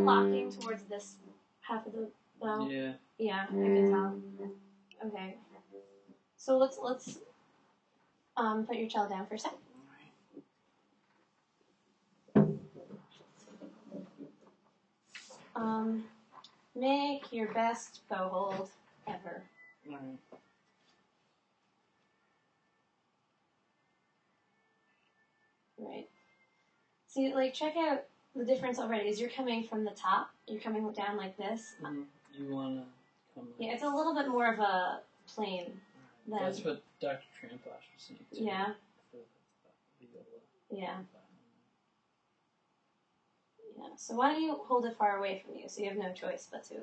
locking towards this half of the bow? Yeah. Yeah, I can tell. Okay. So let's put your cello down for a sec. Make your best bow hold ever. All right. Right. See, like, check out the difference already. Is you're coming from the top. You're coming down like this. Mm-hmm. You want to come like Yeah, it's a little bit more of a plane. Right. That's what Dr. Tramposh was saying, too. Yeah. For the viola. Yeah. Yeah. So why don't you hold it far away from you so you have no choice but to.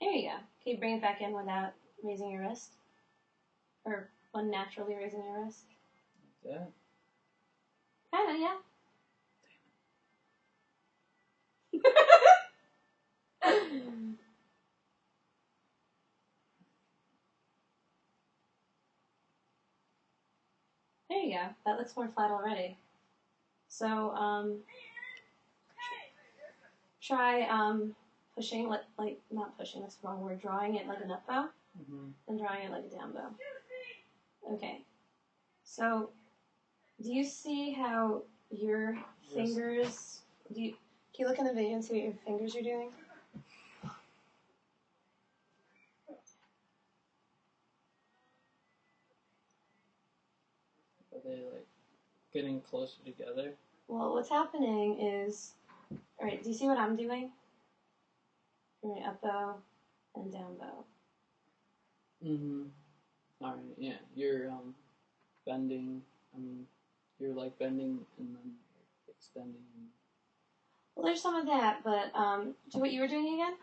There you go. Can you bring it back in without raising your wrist? Or unnaturally raising your wrist? Like that? Kinda, yeah. There you go. That looks more flat already. So, try pushing, like not pushing, that's the wrong word, drawing it like an up bow, and drawing it like a down bow. Okay. So, do you see how your fingers, can you look in the video and see what your fingers are doing? Are they like getting closer together? Well, what's happening is, alright, do you see what I'm doing? Right, up bow and down bow. Alright, yeah. You're bending, you're like bending and then extending. Well, there's some of that, but do what you were doing again?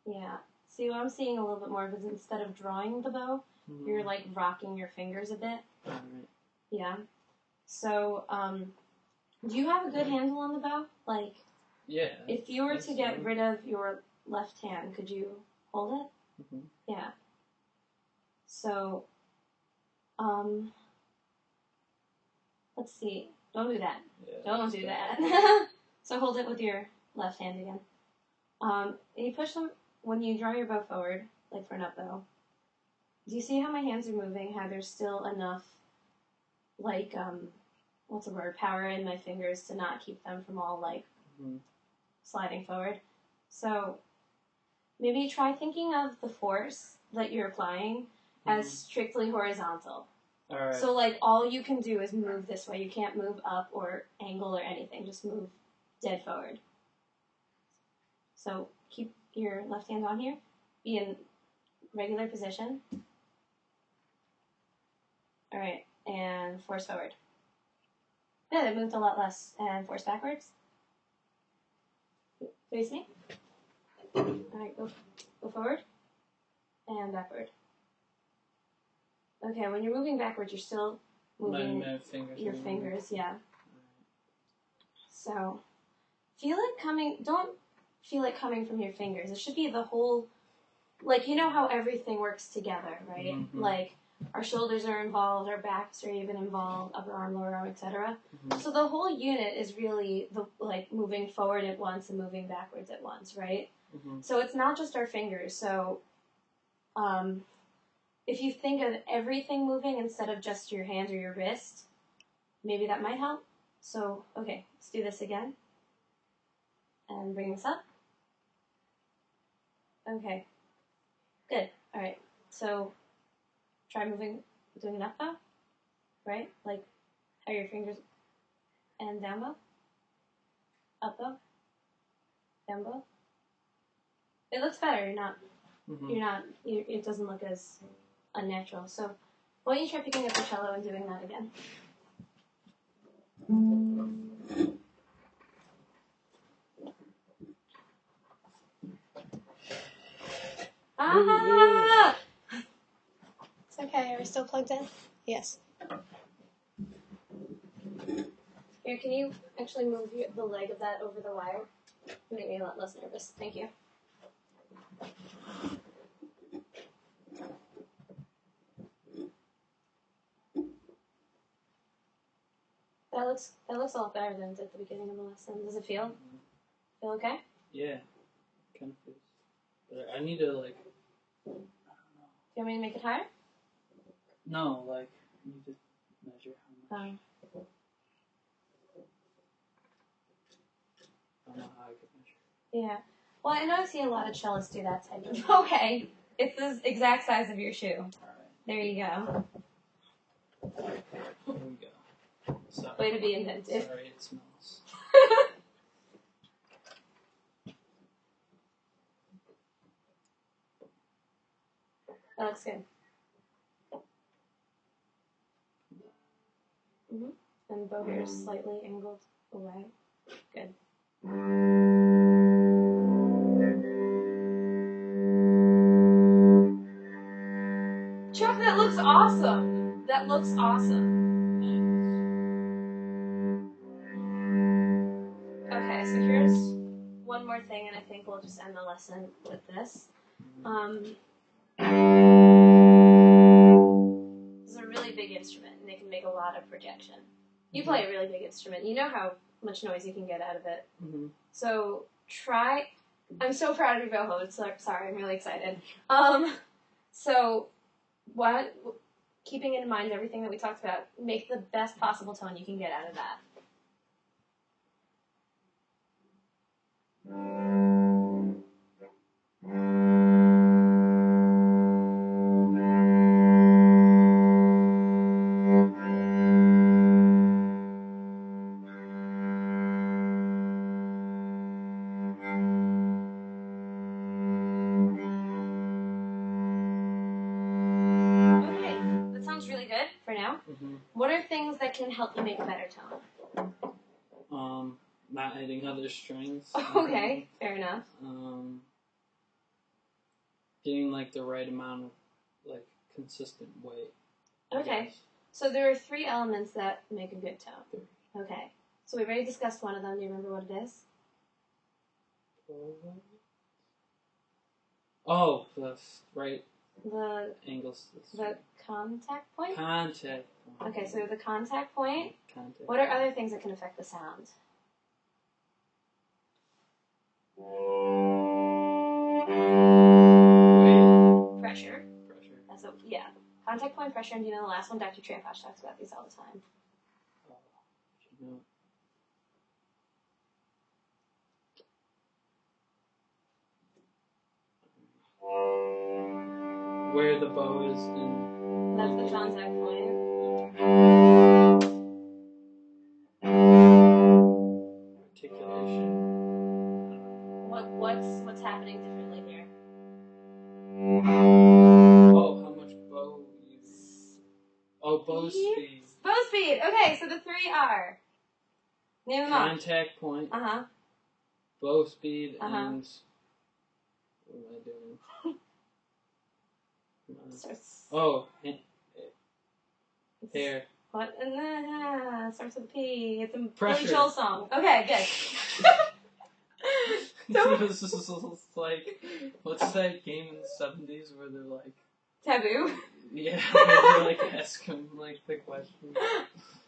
Yeah. See, what I'm seeing a little bit more of is instead of drawing the bow, you're like rocking your fingers a bit. Alright. Yeah. So, do you have a good handle on the bow? Like, yeah. If you were to get rid of your left hand, could you hold it? Yeah. So, let's see. Don't do that. Yeah, Don't do that. So hold it with your left hand again. And you push them when you draw your bow forward, like for an up bow. Do you see how my hands are moving? How there's still enough, like, what's the word? Power in my fingers to not keep them from all, like, sliding forward. So maybe try thinking of the force that you're applying as strictly horizontal. Alright. So, like, all you can do is move this way. You can't move up or angle or anything. Just move dead forward. So keep your left hand on here. Be in regular position. Alright, and force forward. Good, it moved a lot less. And force backwards. Face me. Alright, go forward. And backward. Okay, when you're moving backwards, you're still moving my fingers your fingers, yeah. So, feel it coming, don't feel it coming from your fingers. It should be the whole, like, you know how everything works together, right? Like, our shoulders are involved, our backs are even involved, upper arm, lower arm, etc. So the whole unit is really, like, moving forward at once and moving backwards at once, right? So it's not just our fingers. So, if you think of everything moving instead of just your hand or your wrist, maybe that might help. So, okay, let's do this again. And bring this up. Okay. Good. Alright. So, try doing an up bow. Right? Like, how your fingers, and down bow. Up bow. Down bow. It looks better. It doesn't look as unnatural. So, why don't you try picking up the cello and doing that again? Ah! It's okay. Are we still plugged in? Yes. Here, can you actually move the leg of that over the wire? Made me a lot less nervous. Thank you. That looks a lot better than it did at the beginning of the lesson. Does it feel okay? Yeah, kind of feels. But I need to like. I don't know. Do you want me to make it higher? No, like I need to measure how much. I don't know how I could measure. Yeah. Well, I know I see a lot of cellists do that type of. Okay, it's the exact size of your shoe. All right. There you go. There we go. Sorry. Way to be inventive. Sorry, it smells. That looks good. And bow hair is slightly angled away. Good. Chuck, that looks awesome. That looks awesome. Okay, so here's one more thing, and I think we'll just end the lesson with this. This is a really big instrument, and they can make a lot of projection. You play a really big instrument. You know how much noise you can get out of it. Mm-hmm. So try. I'm so proud of your boho. Sorry, I'm really excited. So what? Keeping in mind everything that we talked about, make the best possible tone you can get out of that. What are things that can help you make a better tone? Not hitting other strings. Okay, fair enough. Getting like the right amount of like consistent weight. Okay, so there are 3 elements that make a good tone. Okay, so we've already discussed one of them. Do you remember what it is? Oh, the right angles. The contact point? Contact point. Okay, so the contact point. Contact. What are other things that can affect the sound? Pressure. That's yeah. Contact point pressure, and you know the last one, Dr. Tramposh talks about these all the time. Where the bow is in. That's the contact point. Articulation. What's happening differently here? Oh, how much bow you. Oh, bow speed. Bow speed. Okay, so the 3 are. Name them off. Contact point. Bow speed and. What am I doing? Oh, hair. What? Starts with a P. It's a Pressure. Billy Joel song. Okay, good. This is like, what's that game in the 70s where they're like... Taboo? Yeah, where they're like asking like the question.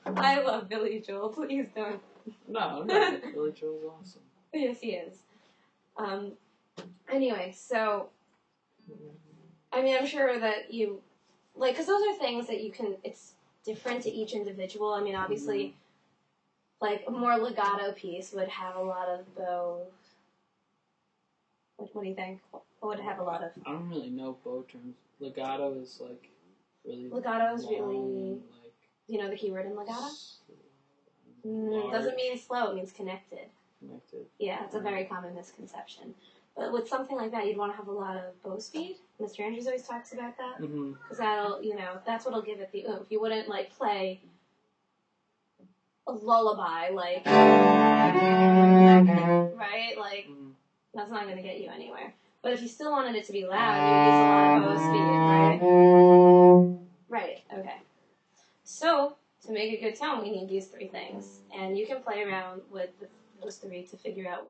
I love Billy Joel. Please don't. No, Billy Joel's awesome. Yes, he is. Anyway, so... I mean, I'm sure that you... Like, because those are things that you can... It's different to each individual. I mean, obviously, like, a more legato piece would have a lot of bow... What do you think? What would have a lot of... I don't really know bow terms. Legato is, like, really... Legato is long, really... like... Do you know the key word in legato? Large. Doesn't mean slow, it means connected. Connected. Yeah, it's a very common misconception. But with something like that, you'd want to have a lot of bow speed. Mr. Andrews always talks about that. Because that'll, that's what'll give it the oomph. You wouldn't, like, play a lullaby, like... Right? Like, that's not going to get you anywhere. But if you still wanted it to be loud, you would use a lot of bow speed, right? Right, okay. So, to make a good tone, we need these 3 things. And you can play around with those 3 to figure out